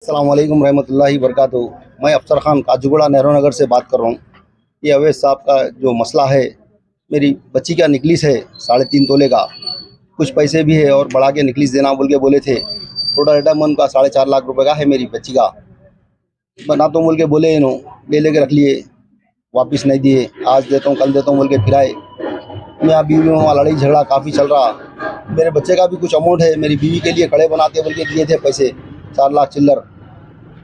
अस्सलाम वालेकुम रहमतुल्लाहि वबरकातुहू। मैं अफसर खान काजूगुड़ा नेहरू नगर से बात कर रहा हूँ। ये अवैध साहब का जो मसला है, मेरी बच्ची का निकलिस है 3.5 तोले का, कुछ पैसे भी है और बढ़ा के निकलिस देना बोल के बोले थे। टोटल आइटम उनका 4.5 लाख रुपए का है मेरी बच्ची का। बना तो बोल के बोले ले लेके रख लिए, वापस नहीं दिए। आज देता हूँ कल देता हूँ बोल के फिर आए। मैं अभी वहाँ लड़ाई झगड़ा काफ़ी चल रहा। मेरे बच्चे का भी कुछ अमाउंट है, मेरी बीवी के लिए कड़े बनाते बोल के दिए थे पैसे 4 लाख चिल्लर।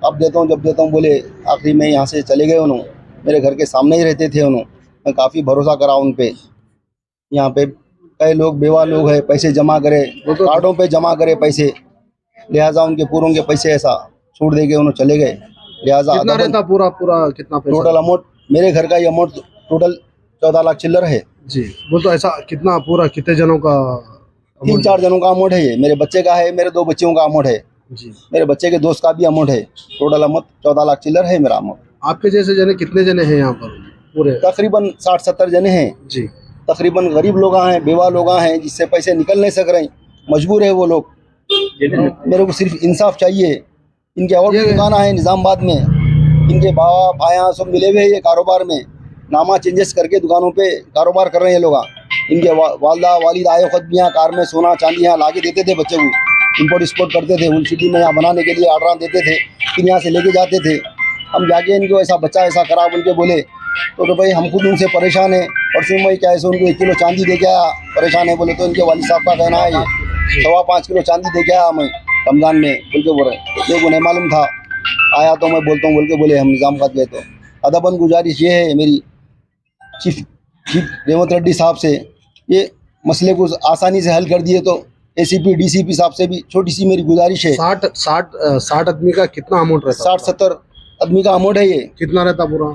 अब देता हूँ जब देता हूँ बोले आखिरी में यहाँ से चले गए। उन्होंने मेरे घर के सामने ही रहते थे। मैं काफ़ी भरोसा करा उन पे। यहाँ पे कई लोग बेवा लोग हैं, पैसे जमा करे कार्डों पे जमा करे पैसे, लिहाजा उनके पूरों के पैसे ऐसा छूट दे के उन्होंने चले गए। लिहाजा कितना रहता पूरा कितना पैसा? टोटल अमाउंट मेरे घर का ये अमाउंट टोटल 14 लाख चिल्लर है जी। वो तो ऐसा कितना पूरा कितने जनों का? 3-4 जनों का अमाउंट है। ये मेरे बच्चे का है, मेरे 2 बच्चियों का अमाउंट है, जी। मेरे बच्चे के दोस्त का भी अमाउंट है। टोटल अमाउंट 14 लाख चिल्लर है मेरा अमाउंट। आपके जैसे जने कितने जने हैं यहाँ पर पूरे? तकरीबन 60-70 जने हैं जी। तकरीबन गरीब लोग हैं, बेवा लोग हैं, जिससे पैसे निकल नहीं सक रहे, मजबूर है वो लोग। मेरे को सिर्फ इंसाफ चाहिए। इनके और भी दुकान है निज़ामाबाद में, इनके बाबा भाया सब मिले हुए ये कारोबार में, नामा चेंजेस करके दुकानों पे कारोबार कर रहे हैं लोग। इनके वालदा वालिद आए खुद भी यहाँ कार में सोना चांदी यहाँ ला के देते थे बच्चे को, इम्पोर्ट एक्सपोर्ट करते थे। उन सिटी में यहाँ बनाने के लिए ऑर्डर देते थे, फिर यहाँ से लेके जाते थे। हम जाके इनको ऐसा बच्चा ऐसा करा बोल के बोले तो भाई हम खुद उनसे परेशान है। परसों मैं क्या ऐसे उनको 1 किलो चांदी दे के आया, परेशान है बोले तो इनके वालिद साहब का कहना है ये 5.25 किलो चांदी दे के आया मैं रमज़ान में बोल के बोल रहे। मेरे को नहीं मालूम था, आया तो मैं बोलता हूँ बोल के बोले हम निज़ामाबाद गए। तो अदबन गुजारिश ये है मेरी चीफ रेवंत रेड्डी साहब से, ये मसले को आसानी से हल कर दिए तो एसीपी डीसीपी साहब से भी छोटी सी मेरी गुजारिश है। 60 आदमी का कितना अमाउंट रहता? 60-70 आदमी का अमाउंट है ये। कितना रहता पूरा?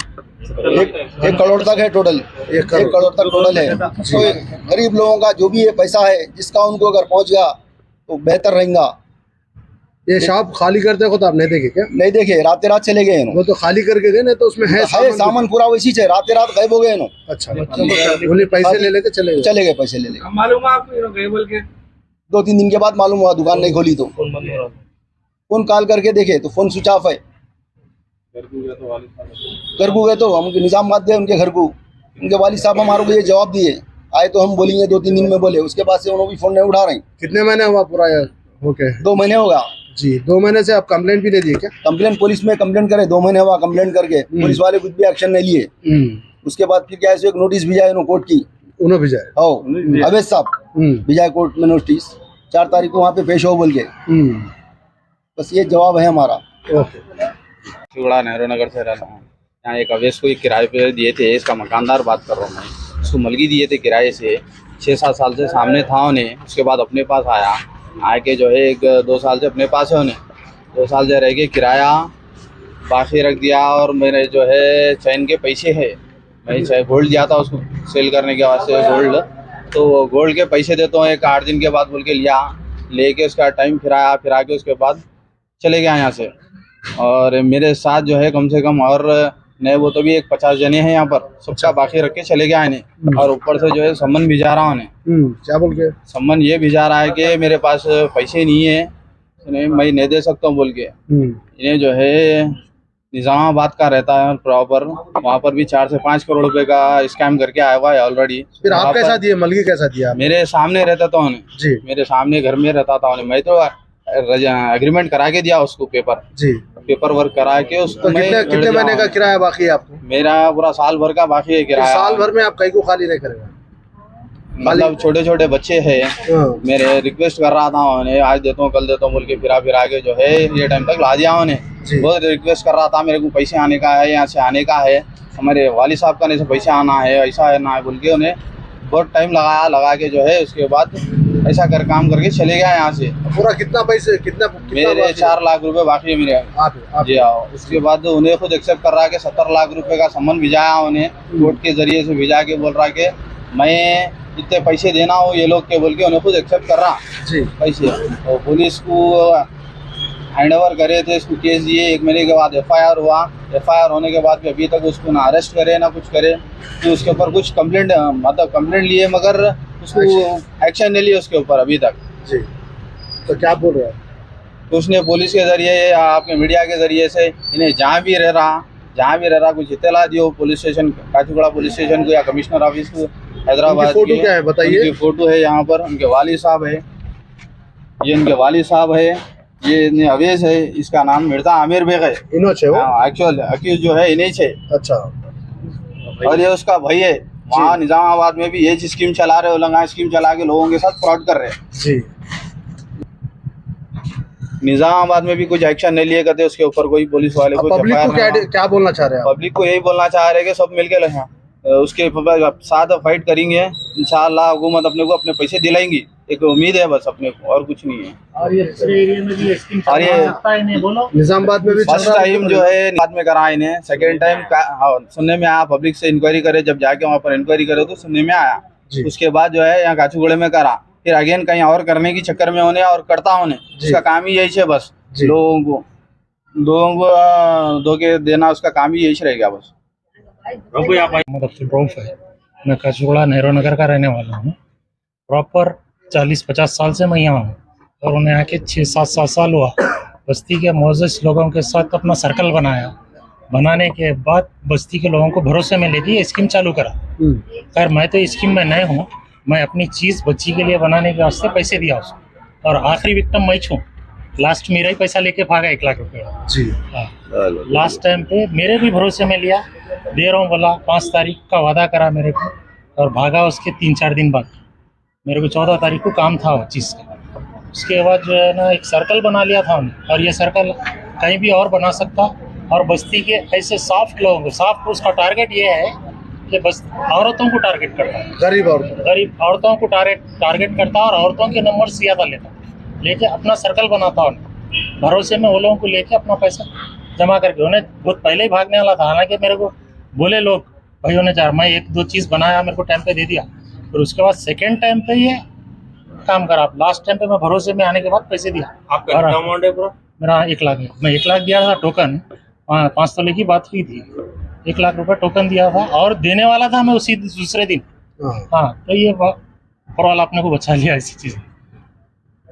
1 करोड़ तक है टोटल। 1 करोड़ तक टोटल है। तो गरीब लोगों का जो भी ये पैसा है, जिसका उनको अगर पहुंच गया तो बेहतर रहेगा। ये शॉप खाली करते को तो आप नहीं देखे क्या? नहीं देखे, रात चले गए। वो तो खाली करके गए ना, तो उसमें है सामान पूरा वैसी है, रात गायब हो गए। अच्छा, उन्हें पैसे ले लेके चले गए पैसे ले लेके। मालूम है आपको गए बोल के? 2-3 दिन के बाद मालूम हुआ, दुकान नहीं खोली तो फोन कॉल करके देखे तो फोन स्विच ऑफ है। घर को गए तो हम निज़ामाबाद गए उनके घर को, उनके वालिद साहब हमारे को ये जवाब दिए। आए तो हम बोलेंगे 2-3 दिन में बोले, उसके बाद से उन्होंने भी फोन नहीं उठा रहे। कितने महीने हुआ पूरा ओके? 2 महीने होगा जी। 2 महीने से आप कंप्लेंट भी दे दिए क्या? कंप्लेंट पुलिस में कंप्लेंट करे, 2 महीने हुआ कंप्लेंट करके, पुलिस वाले कुछ भी एक्शन नहीं लिए। उसके बाद फिर क्या है, एक नोटिस भिजाए कोर्ट की, उन्होंने भिजाया अवैध साहब भिजाए कोर्ट में नोटिस, 4 तारीख को वहाँ पे पेश हो बोल के। बस ये जवाब है हमारा। काजूगुड़ा नेहरू नगर से रहता हूँ। यहाँ एक अवैध को किराए पे दिए थे, इसका मकानदार बात कर रहा हूँ मैं। उसको मलगी दिए थे किराए से, 6-7 साल से सामने था उन्हें। उसके बाद अपने पास आके जो है 1-2 साल से अपने पास है उन्हें। 2 साल से रह के किराया बाकी रख दिया। और मेरे जो है चैन के पैसे है, मैं गोल्ड दिया था उसको सेल करने के वास्ते गोल्ड, तो गोल्ड के पैसे देता हूँ 1-8 दिन के बाद बोल के लेके उसका टाइम फिरा के उसके बाद चले गया यहाँ से। और मेरे साथ जो है कम से कम और नहीं वो तो भी 50 जने हैं यहाँ पर, सबका बाकी रख के चले गया इन्हें। और ऊपर से जो है सम्मन भिजा रहा उन्हें। क्या बोल के? सम्मन ये भिजा रहा है कि मेरे पास पैसे नहीं है, मैं नहीं दे सकता हूँ बोल के। इन्हें जो है निज़ामाबाद का रहता है प्रॉपर, वहाँ पर भी 4 से 5 करोड़ रुपए का स्कैम करके आया हुआ है ऑलरेडी। फिर आप कैसा दिए, मलगी कैसा दिया? मेरे सामने रहता था उन्हें जी, मेरे सामने घर में रहता था उन्हें। मैं तो एग्रीमेंट करा के दिया उसको, पेपर वर्क करा के उसको। तो कितने महीने का किराया बाकी है आपको? मेरा पूरा साल भर का बाकी है किराया। साल भर में आप कहीं को खाली नहीं करेगा? मतलब छोटे बच्चे हैं मेरे, रिक्वेस्ट कर रहा था उन्हें, आज देता हूँ कल देता हूँ बोल के फिर आगे जो है ये टाइम तक ला दिया उन्हें। बहुत रिक्वेस्ट कर रहा था, मेरे को पैसे आने का है, यहाँ से आने का है, हमारे वालिद साहब का नहीं से पैसे आना है, ऐसा है ना है बोल के उन्हें बहुत टाइम लगा के जो है उसके बाद ऐसा काम करके चले गया यहाँ से। पूरा कितना पैसे मेरे 4 लाख रुपए बाकी है मेरे जी। हाँ, उसके बाद उन्हें खुद एक्सेप्ट कर रहा है कि 70 लाख रुपए का सम्मन भिजाया उन्हें कोर्ट के जरिए से, भिजा के बोल रहा है कि मैं इतने पैसे देना हो ये लोग के बोल के उन्हें खुद एक्सेप्ट कर रहा जी पैसे। तो पुलिस को हैंड ओवर करे थे, इसको केस दिए। 1 महीने के बाद FIR हुआ। FIR होने के बाद भी अभी तक उसको ना अरेस्ट करे ना कुछ करे, तो उसके ऊपर कुछ कंप्लेंट लिए मगर उसको एक्शन नहीं लिया उसके ऊपर अभी तक जी। तो क्या बोल रहे हैं? तो उसने पुलिस के जरिए या आपके मीडिया के जरिए से इन्हें जहाँ भी रह रहा कुछ इत्तला दियो police station Kachiguda police station को या कमिश्नर ऑफिस को हैदराबाद फोटो क्या है बताइए। उनकी फोटो है यहाँ पर, उनके वालिद साहब है, ये इनके वालिद साहब है, ये अवेश है, इसका नाम मिर्जा आमिर बेग है। इनो छे वो एक्चुअल अक्यूज जो है इन्हीं छे। अच्छा। और ये उसका भाई है, वहाँ निजामाबाद में भी ये स्कीम चला रहे, उलंघा स्कीम चला के लोगों के साथ फ्रॉड कर रहे हैं जी। निजामाबाद में भी कुछ एक्शन नहीं लिए करते उसके ऊपर कोई पुलिस वाले को। पब्लिक को क्या बोलना चाह रहे हैं? पब्लिक को यही बोलना चाह रहे हैं कि सब मिलके उसके साथ फाइट करेंगे, इंशाअल्लाह हुकूमत अपने को अपने पैसे दिलाएंगी, एक उम्मीद है बस अपने को, और कुछ नहीं है। और ये दूसरे एरिया में भी स्कीम चल सकता है इन्हें बोलो। निजामाबाद में भी फर्स्ट टाइम जो है बाद में करा इन्हें, सेकेंड टाइम सुनने में आया, पब्लिक से इंक्वायरी करे, जब जाके वहाँ पर इंक्वायरी करे तो सुनने में आया। उसके बाद जो है यहाँ काचीगुड़े में करा, फिर अगेन कहीं और करने की चक्कर में होने और करता होने, उसका काम ही यही है बस। लोगों को धोखे देना उसका काम ही यही रहेगा बस। मोहम्मद अब्दुल रऊफ है, मैं काचीगुड़ा नेहरू नगर का रहने वाला हूँ। प्रॉपर 40-50 साल से मैं यहाँ हूँ और उन्हें आके 6-7 साल हुआ। बस्ती के मोअज़्ज़ज़ लोगों के साथ अपना सर्कल बनाया, बनाने के बाद बस्ती के लोगों को भरोसे में लेके स्कीम चालू करा। खैर मैं तो स्कीम में नए हूँ, मैं अपनी चीज़ बच्ची के लिए बनाने के वास्ते पैसे दिया उसको, और आखिरी विक्टिम मैं छूँ। लास्ट मेरा ही पैसा लेके भागा 1 लाख रुपये जी। हाँ, लास्ट टाइम पे मेरे भी भरोसे में लिया, दे रहा हूँ बोला, 5 तारीख का वादा करा मेरे को, और भागा उसके 3-4 दिन बाद। मेरे को 14 तारीख को काम था वो चीज़ का। उसके बाद जो है ना एक सर्कल बना लिया था हमने, और ये सर्कल कहीं भी और बना सकता, और बस्ती के ऐसे सॉफ्ट लोगों को, सॉफ्ट उसका टारगेट ये है कि बस औरतों को टारगेट करता है, गरीब औरतों को टारगेट करता है, और औरतों के नंबर ज़्यादा लेता, लेके अपना सर्कल बनाता उन्हें भरोसे में, वो लोगों को लेके अपना पैसा जमा करके। उन्हें बहुत पहले ही भागने वाला था, हालांकि मेरे को बोले लोग भाई उन्हें जा, मैं 1-2 चीज़ बनाया, मेरे को टाइम पे दे दिया, फिर उसके बाद सेकेंड टाइम पे ये काम करा। लास्ट टाइम पे मैं भरोसे में आने के बाद पैसे दिया। आपका कितना अमाउंट है पूरा? मेरा 1 लाख है। मैं 1 लाख दिया था टोकन, 5 तोले की बात हुई थी, 1 लाख रुपए टोकन दिया था, और देने वाला था मैं उसी दूसरे दिन। हाँ, तो ये ऊपर वाला अपने को बचा लिया ऐसी चीज़।